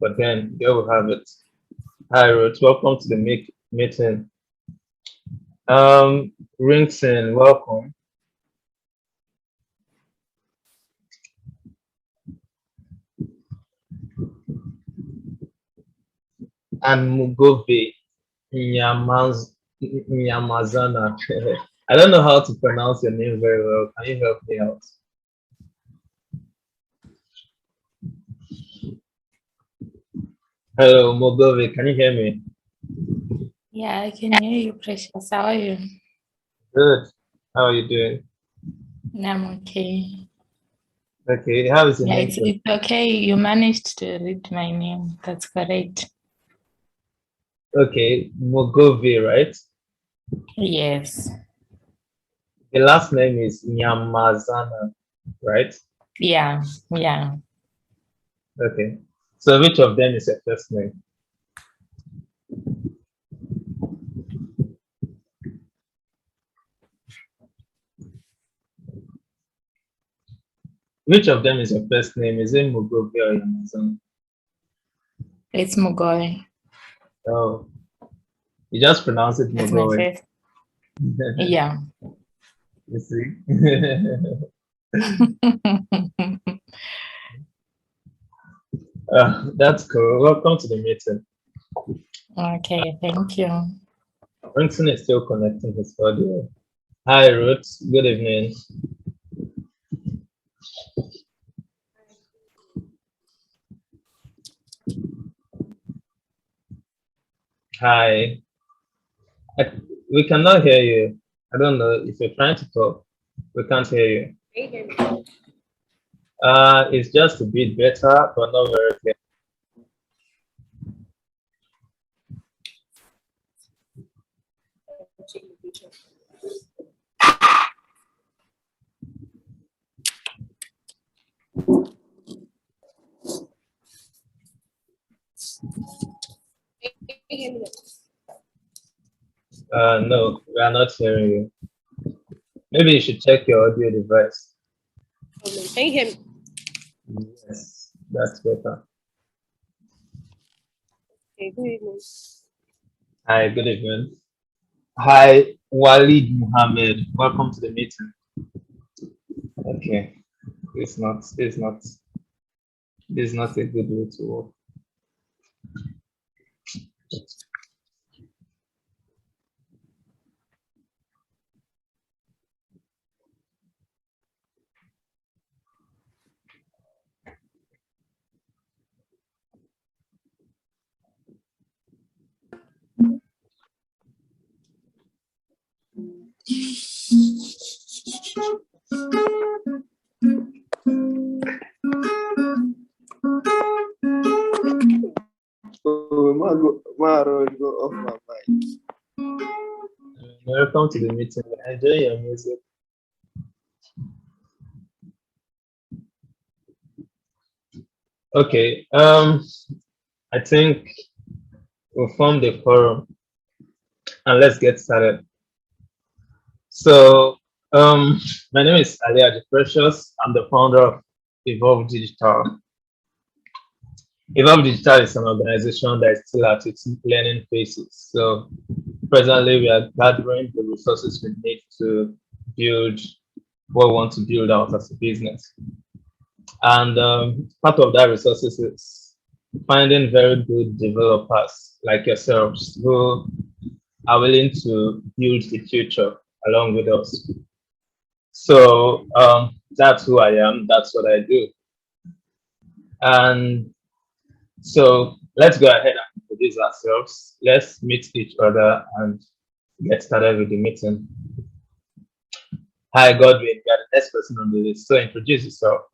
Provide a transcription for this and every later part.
but then there we have it. Hi, Ruth. Welcome to the meeting. Rington, welcome. And Mugove Nyamazana. I don't know how to pronounce your name very well. Can you help me out? Hello, Mugove. Can you hear me? Yeah, I can hear you, Precious. How are you? Good. How are you doing? I'm okay. Okay. How is the Yeah, name? it's okay. You managed to read my name. That's correct. Okay, Mugove, right? Yes. The last name is Nyamazana, right? Yeah. Okay. So which of them is your first name? Which of them is your first name? Is it Mugove or Nyamazana? It's Mugoy. Oh, you just pronounce it That's my Mugove. first. Yeah. You see? That's cool. Welcome to the meeting. Okay, thank you. Brinson is still connecting his audio. Hi, Ruth. Good evening. Hi. We cannot hear you. I don't know if you're trying to talk. We can't hear you. It's just a bit better, but not very clear. No, we are not hearing you. Maybe you should check your audio device. Can you hear me? Yes, that's better. Okay, good evening. Hi, good evening. Hi, Walid Muhammad. Welcome to the meeting. Okay, it's not a good way to work. Go off my mic. Welcome to the meeting. Enjoy your music. Okay. I think we'll form the forum and let's get started. So, my name is Ali Aji Precious. I'm the founder of Evolve Digital. Evolve Digital is an organization that is still at its learning phases. So, presently, we are gathering the resources we need to build what we want to build out as a business. And part of that resources is finding very good developers like yourselves who are willing to build the future along with us. So that's who I am. That's what I do. And so let's go ahead and introduce ourselves. Let's meet each other and get started with the meeting. Hi, Godwin. You're the next person on the list. So introduce yourself.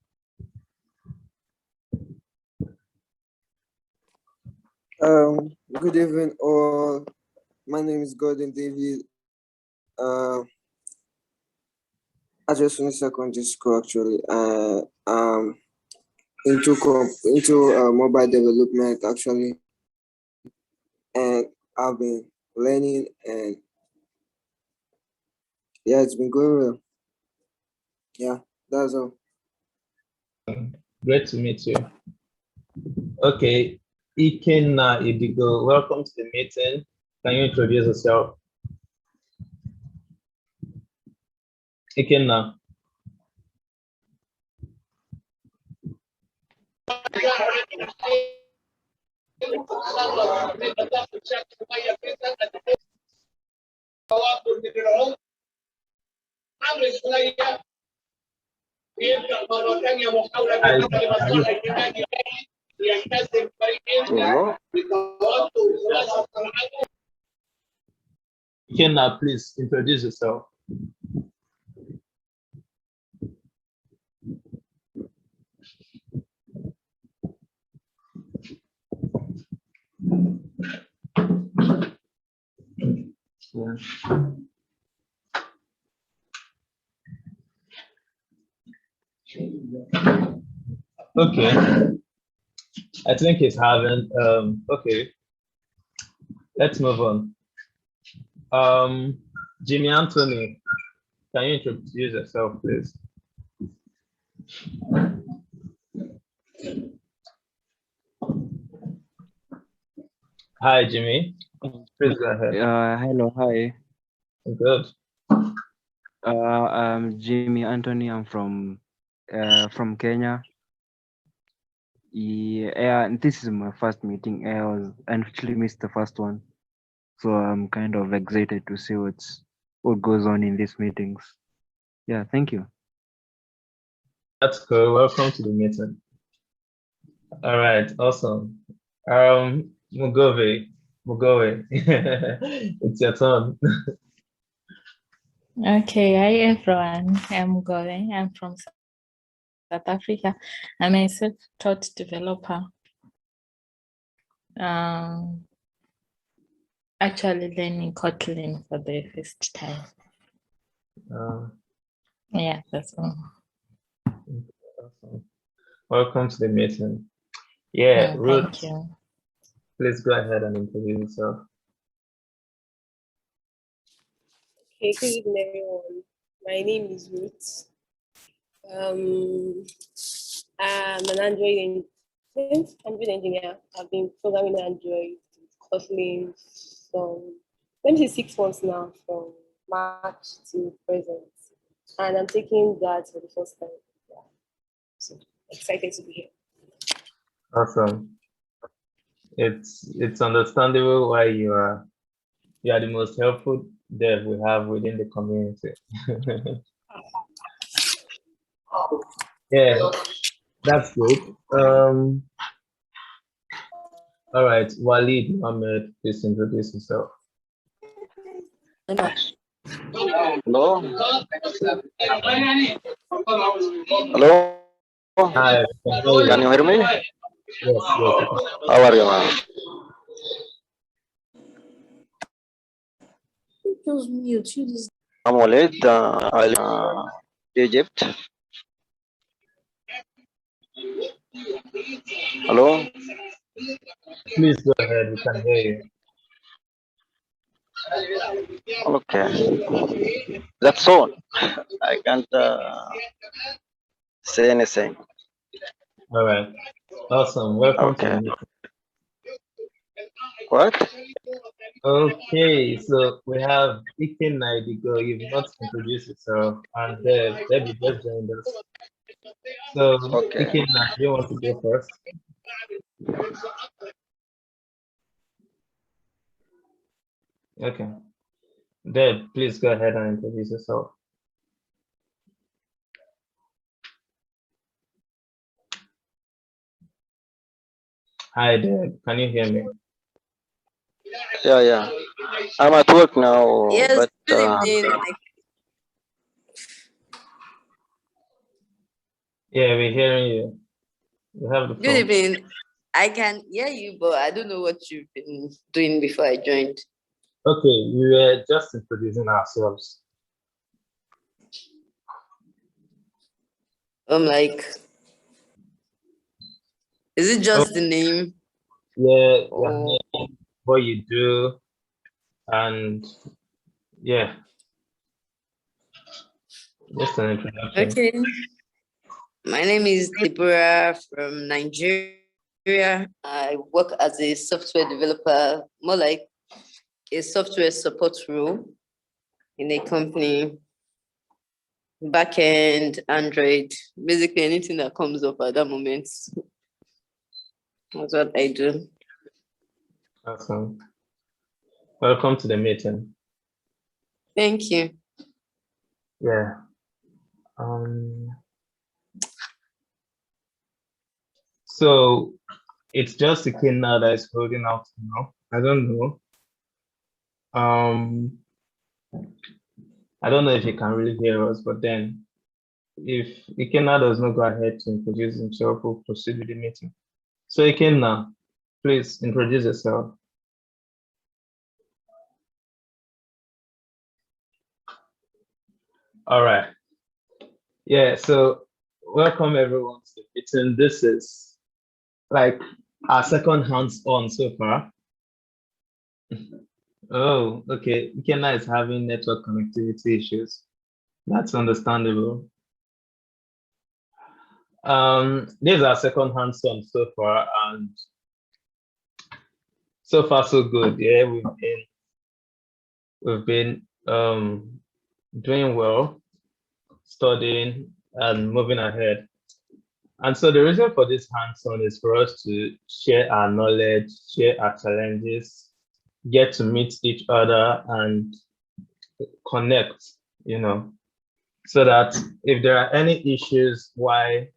Good evening, all. My name is Gordon David. I just finished secondary school actually. Into mobile development actually, and I've been learning, and yeah, it's been going well. Yeah, that's all. Great to meet you. Okay. Ikenna Idigo, welcome to the meeting. Can you introduce yourself? Ikenna. Ikenna, please introduce yourself. Yeah. Okay, I think it's having, okay, let's move on. Jimmy Anthony, can you introduce yourself, please? Hi, Jimmy. Please go ahead. Hello, hi. Good. I'm Jimmy Anthony. I'm from Kenya. Yeah, and this is my first meeting. I actually missed the first one, so I'm kind of excited to see what goes on in these meetings. Yeah, thank you. That's cool. Welcome to the meeting. All right, awesome. Mugove, it's your turn. Okay, hi everyone. I'm Gore. I'm from South Africa. I'm a self-taught developer. Actually learning Kotlin for the first time. Yeah, that's all. Awesome. Welcome to the meeting. Yeah, Ruth, Thank you. please go ahead and introduce yourself. Okay, good evening, everyone. My name is Ruth. I'm an Android engineer. I've been programming Android with Kotlin from, let me say 6 months now, from March to present. And I'm taking that for the first time. Yeah. So excited to be here. Awesome. It's understandable why you are the most helpful dev we have within the community. Yeah, that's good. All right, Walid Mohammed, please introduce yourself. Hello. Hello. Hi, Can you hear me? Yes, yes. How are you, man? Just mute you. I'm Walid. I live in Egypt. Hello. Please go ahead, we can hear you. Okay. That's all. I can't say anything. All right, awesome. Welcome to the Okay. meeting. What? Okay, so we have Iken Naidigo. You've not introduced yourself, and Debbie just joined us. So, Okay. Iken, do you want to go first? Okay. Deb, please go ahead and introduce yourself. Hi, Deb. Can you hear me? Yeah. I'm at work now. Yes, but good evening. Yeah, we're hearing you. You have the phone. Good evening. I can hear you, but I don't know what you've been doing before I joined. Okay, we were just introducing ourselves. Like, is it just the name? Yeah, Or your name, what you do, and yeah, just an introduction. okay. My name is Deborah from Nigeria. I work as a software developer, more like a software support role in a company, backend, Android, basically anything that comes up at that moment. That's what I do. Awesome. Welcome to the meeting. Thank you. Yeah. So it's just the kid now that is holding out now. I don't know. I don't know if he can really hear us, but then if Ikenna does not go ahead to introduce himself, we'll proceed with the meeting. So Ikenna, please introduce yourself. All right. Yeah, so welcome everyone to the meeting. This is like our second hands-on so far. Oh, okay. Ikenna is having network connectivity issues. That's understandable. This is our second hands-on so far, and so far so good. Yeah, we've been doing well, studying and moving ahead. And so the reason for this hands-on is for us to share our knowledge, share our challenges, get to meet each other and connect, you know, so that if there are any issues why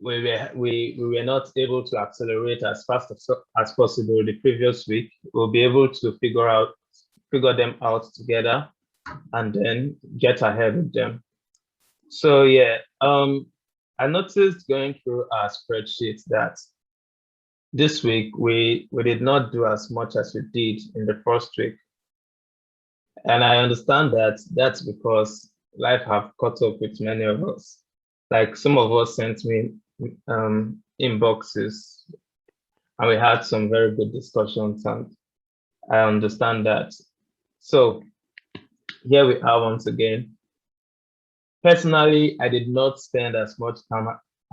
we were not able to accelerate as fast as possible the previous week, we'll be able to figure them out together and then get ahead with them. So yeah, I noticed going through our spreadsheet that this week we did not do as much as we did in the first week. And I understand that that's because life have caught up with many of us. Like some of us sent me inboxes and we had some very good discussions, and I understand that. So here we are once again. Personally, I did not spend as much time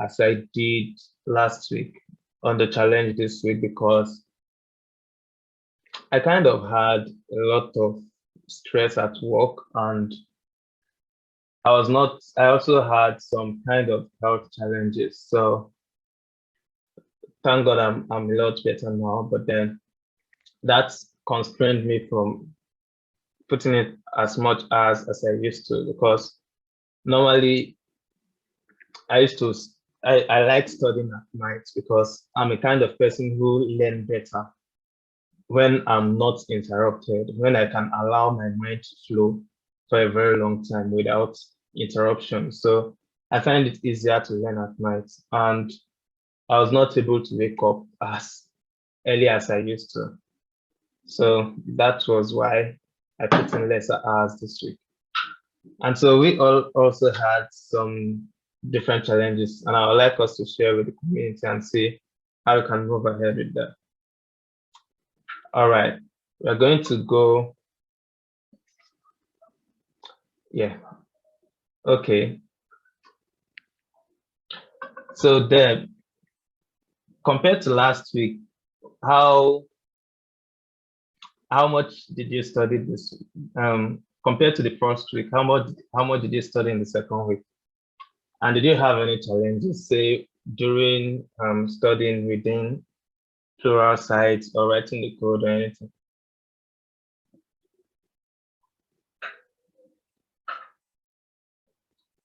as I did last week on the challenge this week because I kind of had a lot of stress at work, and I also had some kind of health challenges. So thank God I'm a lot better now, but then that's constrained me from putting it as much as I used to, because normally I like studying at night because I'm a kind of person who learn better when I'm not interrupted, when I can allow my mind to flow for a very long time without interruption. So I find it easier to learn at night, and I was not able to wake up as early as I used to. So that was why I put in lesser hours this week. And so we all also had some different challenges, and I would like us to share with the community and see how we can move ahead with that. All right, we're going to go. Yeah, okay. So Deb, compared to last week, how much did you study this compared to the first week? How much did you study in the second week? And did you have any challenges, say, during studying within plural sites or writing the code or anything?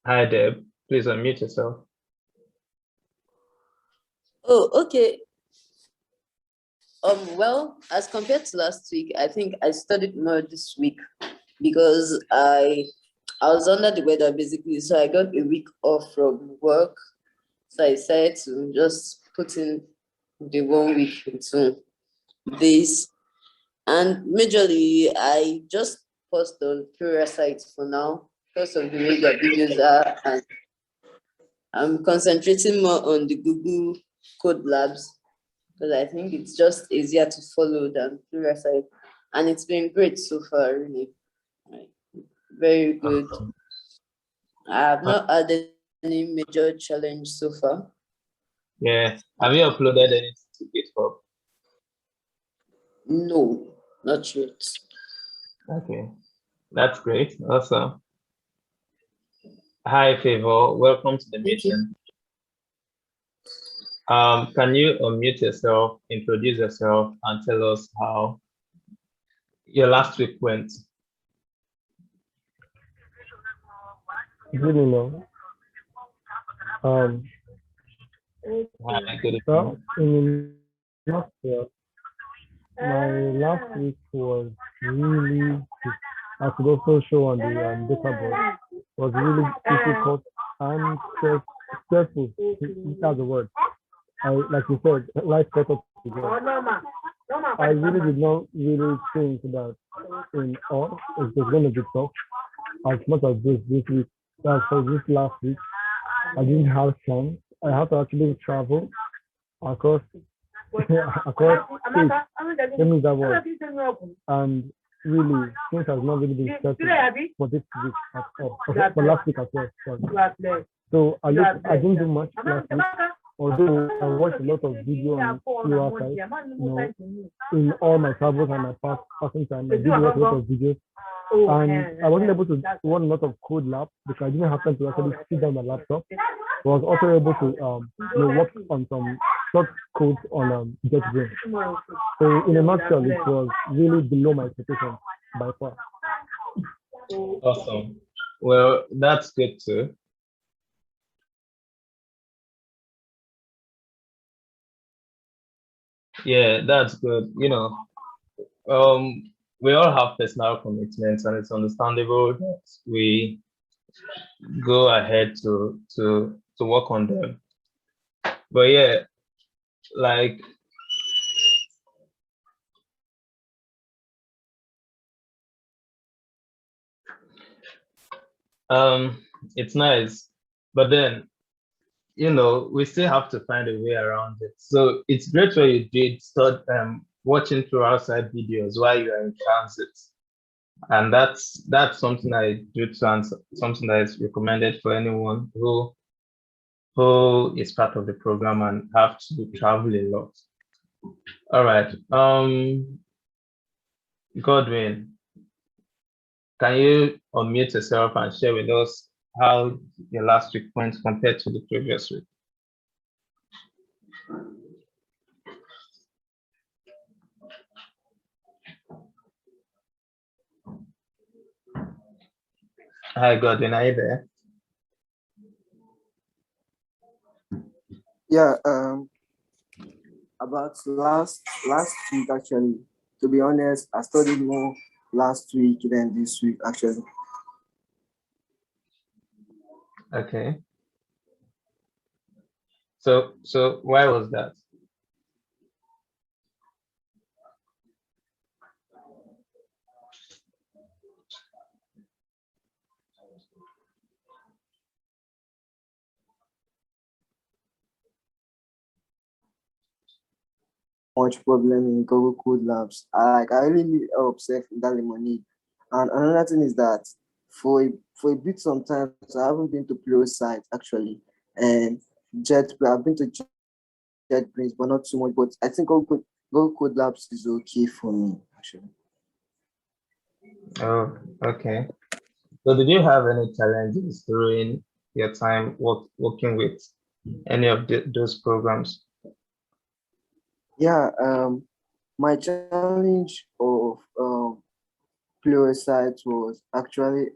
Hi, Deb. Please unmute yourself. Oh, okay. Well, as compared to last week, I think I studied more this week because I was under the weather basically, so I got a week off from work. So I decided to just put in the 1 week into this. And majorly, I just post on Plural sites for now because of the way their videos are, and I'm concentrating more on the Google Code Labs because I think it's just easier to follow than Plural site, and it's been great so far, really. Right. Very good. I have not had any major challenge so far. Yeah. Have you uploaded anything to GitHub? No, not yet. Okay. That's great. Awesome. Hi, Favor. Welcome to the Thank you. meeting. Can you unmute yourself, introduce yourself, and tell us how your last week went? Good evening. Hi, good So evening. in last year, my last week was really, I could also show on the data board, was really difficult and stressful. That's the word. Like you said, life got up to go. I really did not really think that in all it was going to be tough as much as this week. That's for this last week. I didn't have time. I had to actually travel across across states. Let me use that word. And really, things have not really been settled for this week at all. Okay, for last week as well. Sorry. So I didn't do much last week. Although I watched a lot of video on outside, in all my travels and my passing time, I did watch a lot of videos. And I wasn't able to run a lot of code labs because I didn't have time to actually sit down my laptop. But I was also able to work on some short codes on JetBrains. So in a nutshell, it was really below my expectations by far. Awesome. Well, that's good too. Yeah, that's good. We all have personal commitments, and it's understandable that we go ahead to work on them. But yeah, like it's nice, but then we still have to find a way around it. So it's great what you did start watching through outside videos while you are in transit. And that's something I do to answer, something that is recommended for anyone who is part of the program and have to travel a lot. All right. Godwin, can you unmute yourself and share with us how your last week went compared to the previous week? Hi, Godwin, are you there? Yeah, about last week actually. To be honest, I studied more last week than this week actually. Okay. So why was that? Much problem in Google Code Labs. I really need help safe in that lemonade. And another thing is that for a bit sometimes I haven't been to Pleo site actually. And I've been to JetBrains, but not too much. But I think Google Code Labs is okay for me actually. Oh, okay. So did you have any challenges during your time working with any of those programs? Yeah, my challenge of Pleo site was actually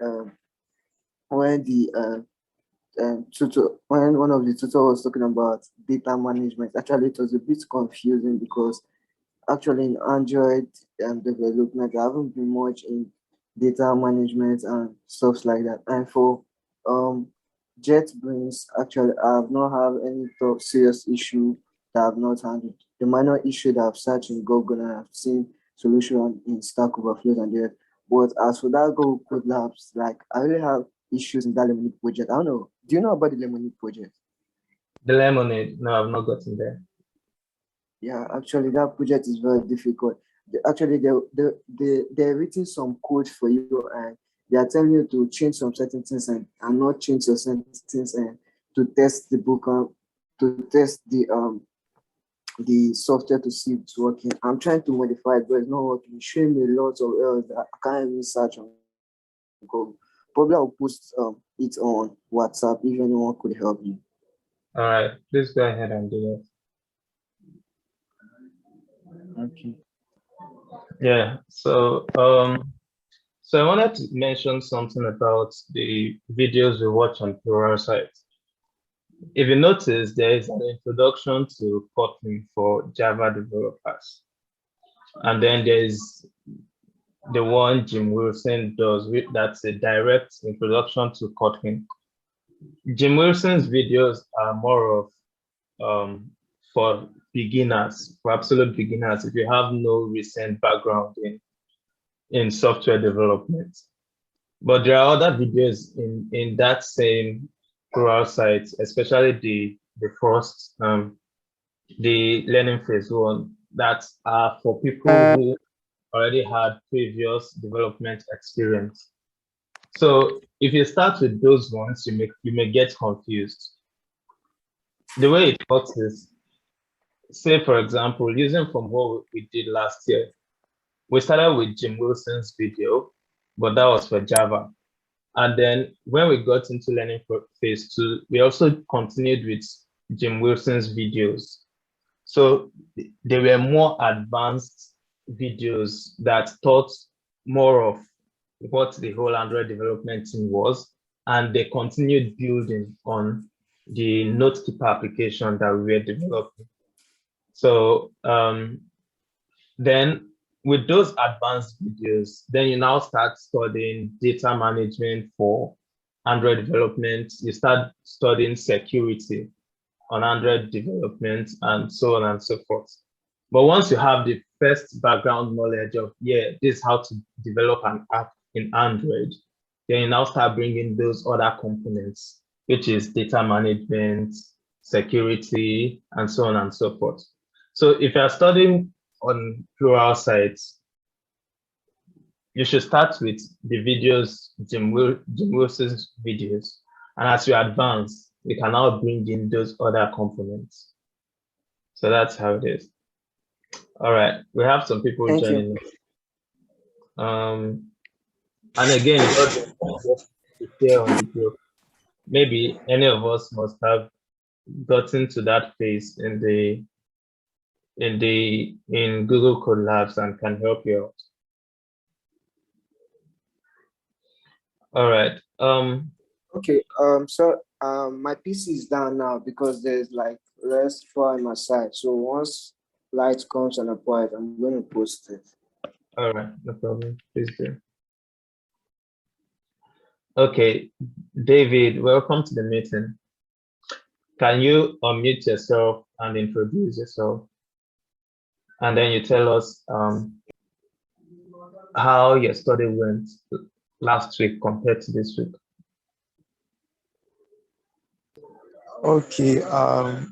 when when one of the tutor was talking about data management. Actually, it was a bit confusing because actually in Android development, I haven't been much in data management and stuff like that. And for um, JetBrains, actually, I have not have any serious issue that I've not handled. The minor issue that I've searched in Google and I've seen solution in Stack Overflow and there. But as for that Google Code Labs, like I really have issues in that Lemonade project. I don't know. Do you know about the Lemonade project? The lemonade? No, I've not gotten there. Yeah, actually, that project is very difficult. Actually, they're written some code for you, and they are telling you to change some certain things and not change your certain things and to test the book to test the software to see if it's working. I'm trying to modify it, but it's not working. It's showing me lots of errors that I can't even search on Google. Probably I'll post it on WhatsApp if anyone could help me. All right, please go ahead and do that. Okay. Yeah. So so I wanted to mention something about the videos we watch on Plural sites. If you notice, there is an introduction to Kotlin for Java developers. And then there's the one Jim Wilson does, that's a direct introduction to Kotlin. Jim Wilson's videos are more of for beginners, for absolute beginners, if you have no recent background in software development. But there are other videos in that same Plural site, especially the first, the learning phase one, that are for people who already had previous development experience. So if you start with those ones, you may get confused. The way it works is, say for example, using from what we did last year, we started with Jim Wilson's video, but that was for Java. And then when we got into learning phase 2, we also continued with Jim Wilson's videos. So they were more advanced videos that taught more of what the whole Android development team was, and they continued building on the Notekeeper application that we were developing. So then with those advanced videos, then you now start studying data management for Android development. You start studying security on Android development and so on and so forth. But once you have the first background knowledge of, yeah, this is how to develop an app in Android, then you now start bringing those other components, which is data management, security, and so on and so forth. So if you're studying on Plural sites, you should start with the videos, Jim Wilson's videos. And as you advance, you can now bring in those other components. So that's how it is. All right, we have some people joining us. And again, just to share on the group, maybe any of us must have gotten to that phase in Google Code Labs and can help you out. All right. Okay. So my PC is down now because there's like less far on my side. So once light comes on a point, I'm going to post it. All right, no problem. Please do. Okay, David, welcome to the meeting. Can you unmute yourself and introduce yourself? And then you tell us how your study went last week compared to this week. Okay,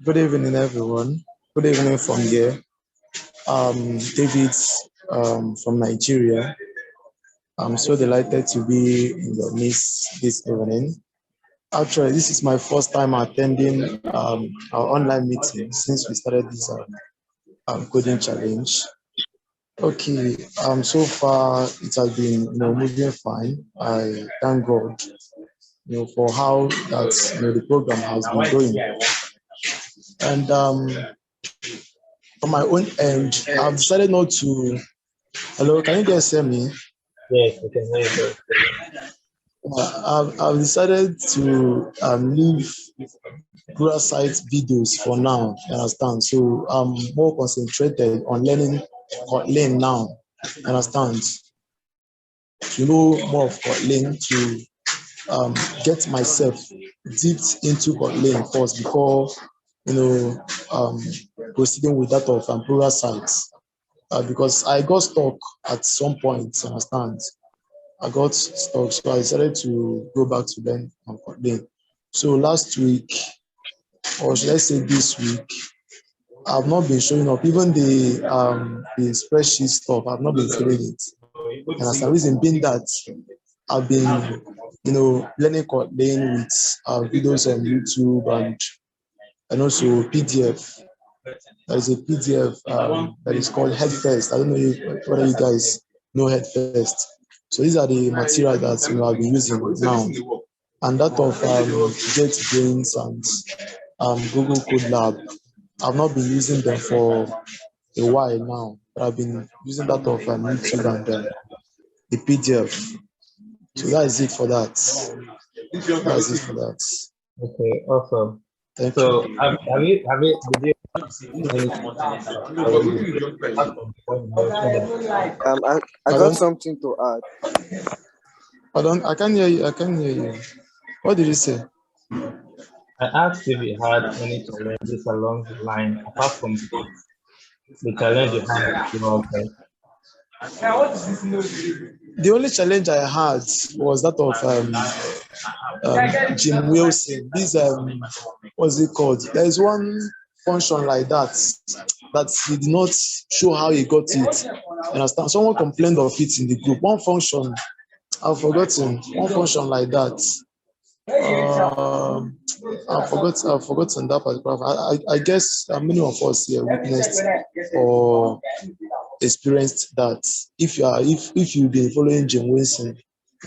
good evening, everyone. Good evening from here. David from Nigeria. I'm so delighted to be in your midst this evening. Actually, this is my first time attending our online meeting since we started this coding challenge. Okay, so far it has been moving fine. I thank God for how that the program has been going. And from my own end, I've decided not to. Hello, can you guys hear me? Yes, we can hear you. I've decided to leave Google Site videos for now. You understand? So I'm more concentrated on learning Kotlin now. You understand? To know more of Kotlin, to get myself dipped into Kotlin first before proceeding with that of Plural sites. Because I got stuck at some point. You understand? I got stuck, so I decided to go back to learn on Kotlin. So last week, or should I say this week, I've not been showing up. Even the spreadsheet stuff, I've not been filling it. And as a reason being that I've been, learning Kotlin with videos on YouTube and and also PDF. There is a PDF that is called Headfirst. I don't know whether you guys know Headfirst. So these are the materials that we have been using now. And that of JetBrains and Google Code Lab. I've not been using them for a while now, but I've been using that of YouTube and the PDF. So that is it for that. That is it for that. Okay, awesome. Thank So you. did you have any challenges apart from the one you mentioned that I got Pardon? something to add. Pardon? I can't hear you. I can't hear you. What did you say? I asked if you had any challenges along the line apart from the challenge you had with your friend? The only challenge I had was that of Jim Wilson. This what's it called? There is one function like that he did not show how he got it. Understand? Someone complained of it in the group. One function, I've forgotten. One function like that. I've forgotten that particular. I guess many of us here witnessed or experienced that. If you've been following Jim Wilson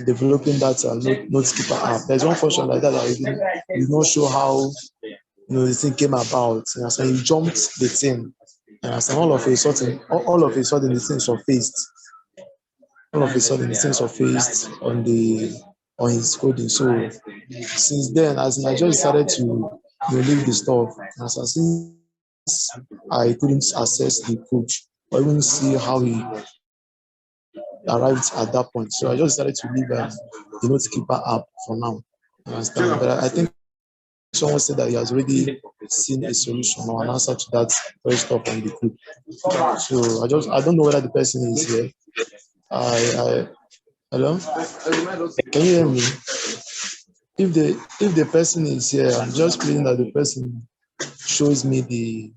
developing that notekeeper app, there's one function like that he did not show how the thing came about. And so he jumped the thing, and all of a sudden the thing surfaced. All of a sudden the thing surfaced on his coding. So since then, as in, I just decided to leave the stuff. And so since I couldn't access the code or even see how he arrived at that point, so I just decided to leave the Notekeeper app for now. You understand? But I think someone said that he has already seen a solution or an answer to that very stuff on the group. So I don't know whether the person is here. Hello? Can you hear me? If the person is here, I'm just praying that the person shows me the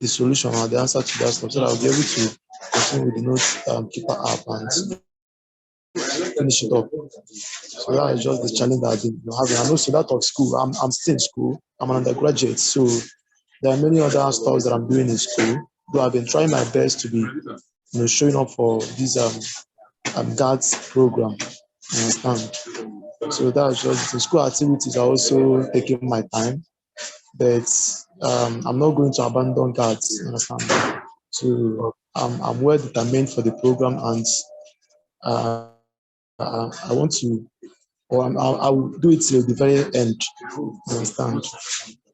solution or the answer to that stuff, so that I'll be able to continue with the Notekeeper app and finish it up. So that is just the challenge that I've been having. And also that of school. I'm still in school. I'm an undergraduate, so there are many other stuff that I'm doing in school. Though I've been trying my best to be showing up for this GATS program. You understand? So that's just the school activities are also taking my time, but I'm not going to abandon GATS. You understand? So I'm well determined for the program, and I want to, or I will do it till the very end. You understand?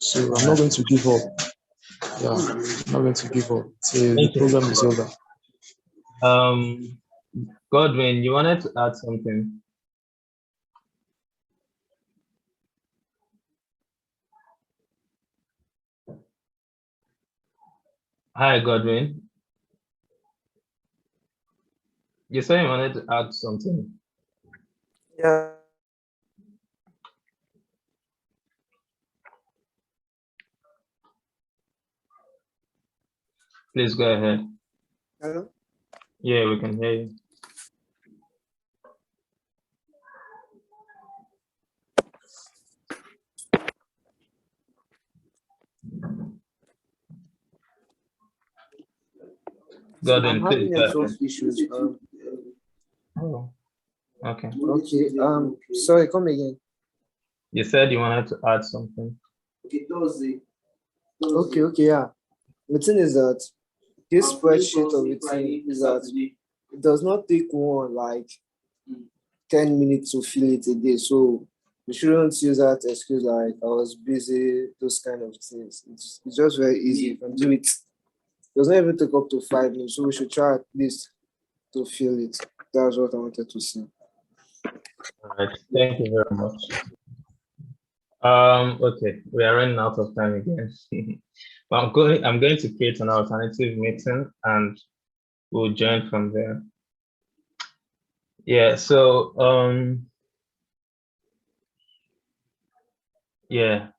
So I'm not going to give up. Yeah, I'm not going to give up till the program is over. Godwin, you wanted to add something? Hi, Godwin. You said you wanted to add something. Yeah. Please go ahead. Hello? Yeah, we can hear you. Godwin, I'm having please go network ahead. issues. Oh, okay. Okay. Sorry, come again. You said you wanted to add something. Okay, yeah. The thing is that this spreadsheet of the thing is that it does not take one like 10 minutes to fill it a day. So you shouldn't use that excuse like I was busy, those kind of things. It's just very easy. You can do it. It does not even take up to 5 minutes. So we should try at least to fill it. That's what I wanted to say. All right, thank you very much. Okay, we are running out of time again. But I'm going to create an alternative meeting and we'll join from there. Yeah, so yeah.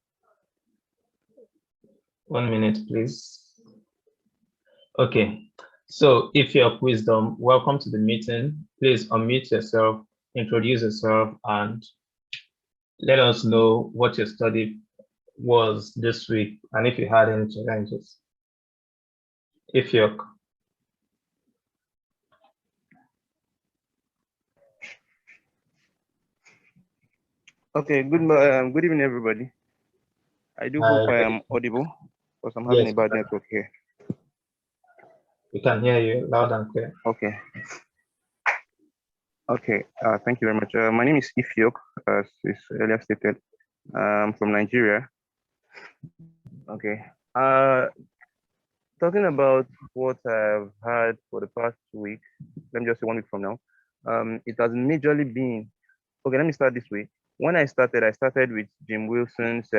1 minute, please. Okay, so if you're Wisdom, welcome to the meeting. Please unmute yourself, introduce yourself, and let us know what you studied was this week, and if you had any challenges. If you're Okay, good evening, everybody. I do hope I am audible because I'm having yes, a bad network here. we can hear you loud and clear. Okay. Okay, thank you very much. My name is Ifyok, as is earlier stated. I'm from Nigeria. Okay. Talking about what I've had for the past week, let me just say 1 week from now. It has majorly been, okay, let me start this way. When I started with Jim Wilson's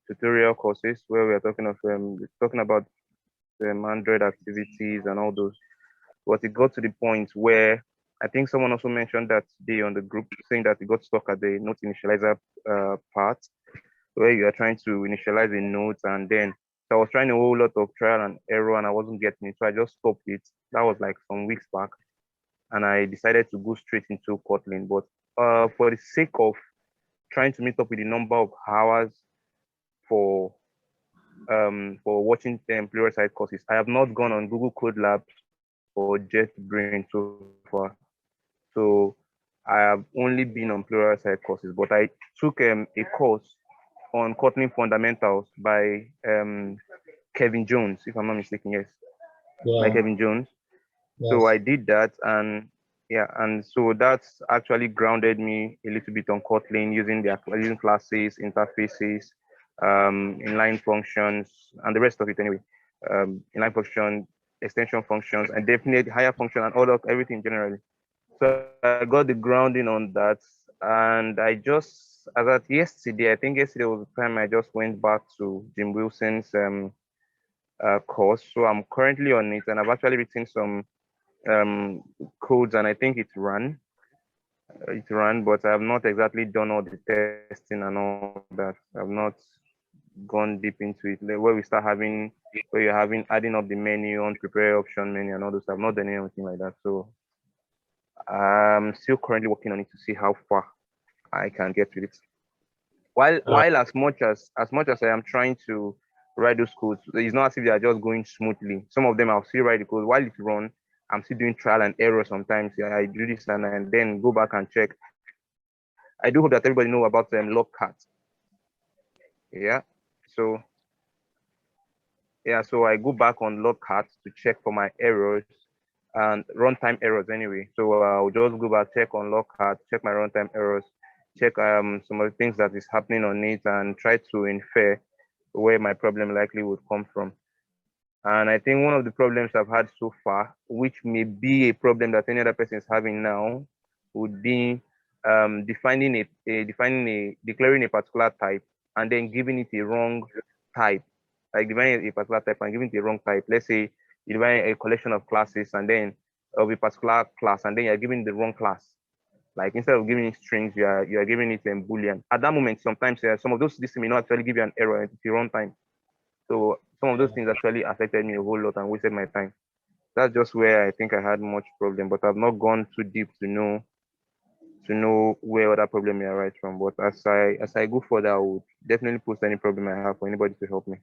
tutorial courses where we are talking about Android activities and all those. But it got to the point where I think someone also mentioned that today on the group, saying that it got stuck at the node initializer part, where you are trying to initialize a node, and then so I was trying a whole lot of trial and error and I wasn't getting it, so I just stopped it. That was like some weeks back, and I decided to go straight into Kotlin. But for the sake of trying to meet up with the number of hours for watching Pluralsight courses, I have not gone on Google Code Labs or JetBrains so far. So I have only been on Pluralsight courses, but I took a course on Kotlin fundamentals by Kevin Jones, if I'm not mistaken. Yes, by Kevin Jones. Yes. So I did that, and yeah, and so that's actually grounded me a little bit on Kotlin using classes, interfaces, inline functions, and the rest of it anyway. Inline function, extension functions, and definitely higher function and all of everything generally. So I got the grounding on that, and I just, as at yesterday, I think yesterday was the time I just went back to Jim Wilson's course. So I'm currently on it, and I've actually written some codes, and I think it's run. But I have not exactly done all the testing and all that. I've not gone deep into it. Where you're adding up the menu on prepare option menu and all those. I've not done anything like that. So I'm still currently working on it to see how far I can get with it. While as much as I am trying to write those codes, it's not as if they are just going smoothly. Some of them I'll still write the code while it's run. I'm still doing trial and error sometimes. Yeah, I do this and then go back and check. I do hope that everybody know about logcat. Yeah. So so I go back on logcat to check for my errors and runtime errors anyway. So I'll just go back, check on logcat, check my runtime errors, check some of the things that is happening on it, and try to infer where my problem likely would come from. And I think one of the problems I've had so far, which may be a problem that any other person is having now, would be declaring a particular type and then giving it a wrong type. Like defining a particular type and giving it a wrong type. Let's say you define a collection of classes and then of a particular class, and then you're giving the wrong class. Like instead of giving it strings, you are giving it a boolean. At that moment, sometimes some of those systems may not actually give you an error at the wrong time. So some of those things actually affected me a whole lot and wasted my time. That's just where I think I had much problem, but I've not gone too deep to know where other problem may arise from. But as I go further, I would definitely post any problem I have for anybody to help me.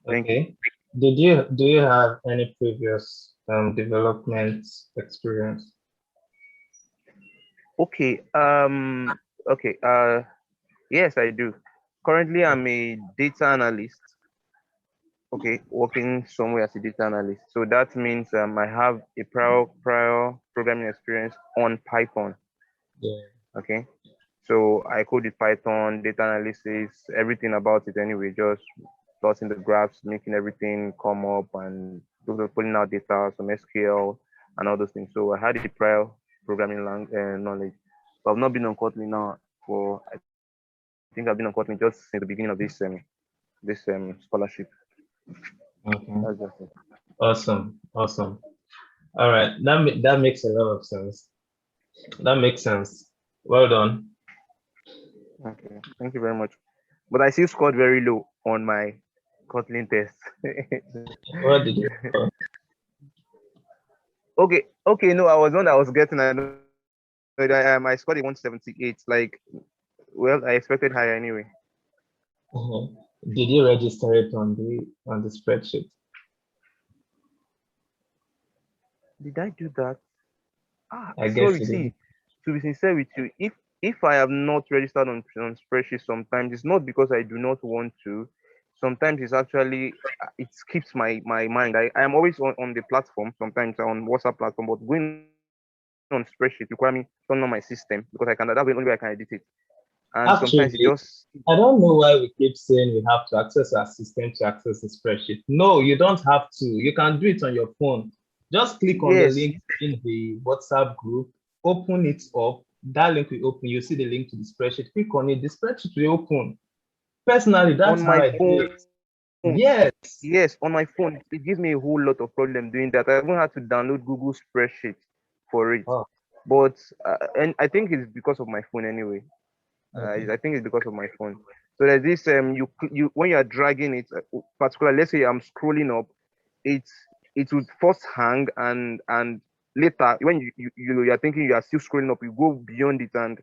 Thank you. Do you have any previous development experience? Okay. Okay. Yes, I do. Currently, I'm a data analyst. Okay, working somewhere as a data analyst. So that means I have a prior programming experience on Python. Yeah. Okay. So I code with Python, data analysis, everything about it anyway, just plotting the graphs, making everything come up and pulling out data, some SQL and all those things. So I had a prior programming knowledge. But I've not been on Kotlin now I think I've been on Kotlin just since the beginning of this scholarship. Okay. That's just it. Awesome. All right, that makes a lot of sense. That makes sense. Well done. Okay, thank you very much. But I still scored very low on my Kotlin test. What did you score? Okay, no, I was getting, I know, I scored a 178. Like, well, I expected higher anyway. Did you register it on the spreadsheet? Did I do that? I guess Sorry, you did. see, to be sincere with you, if I have not registered on spreadsheet, sometimes it's not because I do not want to. Sometimes it's actually it skips my mind. I am always on the platform, sometimes on WhatsApp platform, but going on spreadsheet require me turn on my system because I can that's the only way I can edit it. And sometimes it Actually, just I don't know why we keep saying we have to access our system to access the spreadsheet. No, you don't have to. You can do it on your phone. Just click on the yes, link in the WhatsApp group, open it up. That link will open. You see the link to the spreadsheet. Click on it. The spreadsheet will open. Personally, that's on how my I do phone. it. Yes. Yes, on my phone, it gives me a whole lot of problem doing that. I even had to download Google Spreadsheet for it. Oh, But and I think it's because of my phone anyway. okay. I think it's because of my phone. So there's this you when you are dragging it, particularly let's say I'm scrolling up, it's it would first hang and later when you are thinking you are still scrolling up, you go beyond it and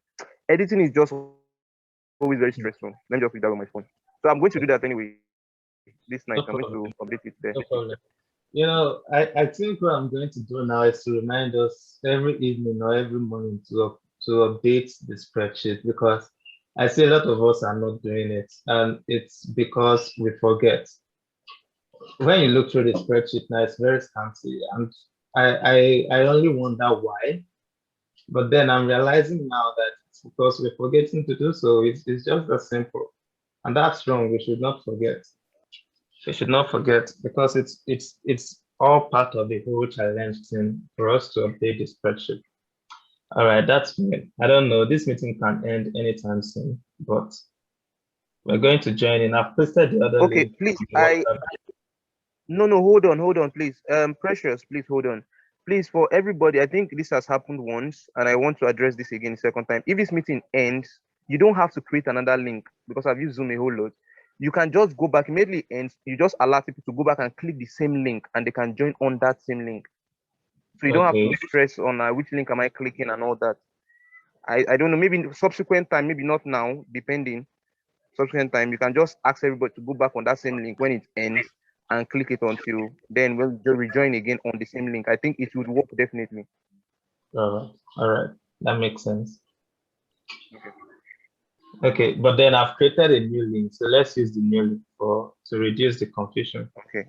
editing is just always very stressful. Let me just read that on my phone. So I'm going to do that anyway this night. No I'm going problem. to update it there. No problem. I think what I'm going to do now is to remind us every evening or every morning to update the spreadsheet because I see a lot of us are not doing it, and it's because we forget. When you look through the spreadsheet now, it's very scanty, and I only wonder why. But then I'm realizing now that it's because we're forgetting to do so. It's just that simple, and that's wrong. We should not forget. We should not forget because it's all part of the whole challenge thing for us to update the spreadsheet. All right, that's fine. I don't know. This meeting can end anytime soon, but we're going to join in. I've posted the other Okay, link please. in the WhatsApp. No, hold on, please. Precious, please hold on. Please, for everybody, I think this has happened once, and I want to address this again a second time. If this meeting ends, you don't have to create another link because I've used Zoom a whole lot. You can just go back immediately ends. You just allow people to go back and click the same link, and they can join on that same link. So you don't have Okay. to stress on which link am I clicking and all that. I don't know. Maybe in subsequent time, maybe not now, depending subsequent time, you can just ask everybody to go back on that same link when it ends and click it until then we'll rejoin again on the same link. I think it would work definitely. All right. All right. That makes sense. Okay. Okay, but then I've created a new link. So let's use the new link to reduce the confusion. Okay.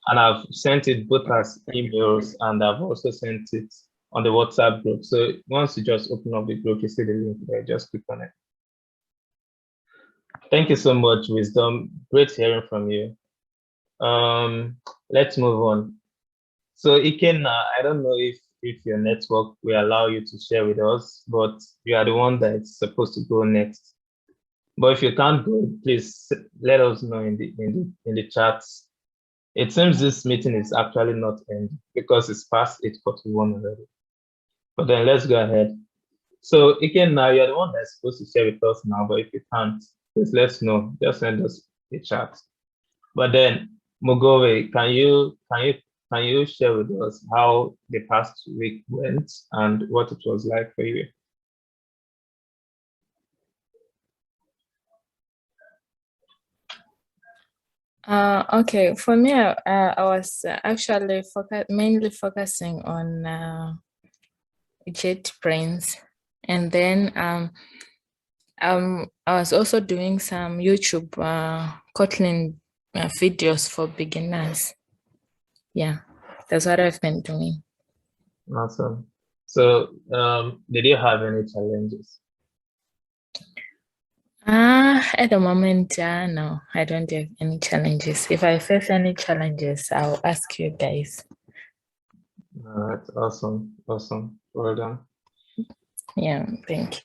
And I've sent it both as emails and I've also sent it on the WhatsApp group. So once you just open up the group, you see the link there, just click on it. Thank you so much, Wisdom. Great hearing from you. Let's move on. So Ikenna, I don't know if your network will allow you to share with us, but you are the one that's supposed to go next. But if you can't go, please let us know in the chats. It seems this meeting is actually not ending because it's past 8:41 already. But then let's go ahead. So again, now you're the one that's supposed to share with us now, but if you can't, please let us know. Just send us a chat. But then Mugowe, can you share with us how the past week went and what it was like for you? Okay, for me, I was actually mainly focusing on JetBrains, and then I was also doing some YouTube Kotlin videos for beginners. Yeah, that's what I've been doing. Awesome. So, did you have any challenges? At the moment, no, I don't have any challenges. If I face any challenges, I'll ask you guys. All right, awesome, awesome. Well done. Yeah, thank you.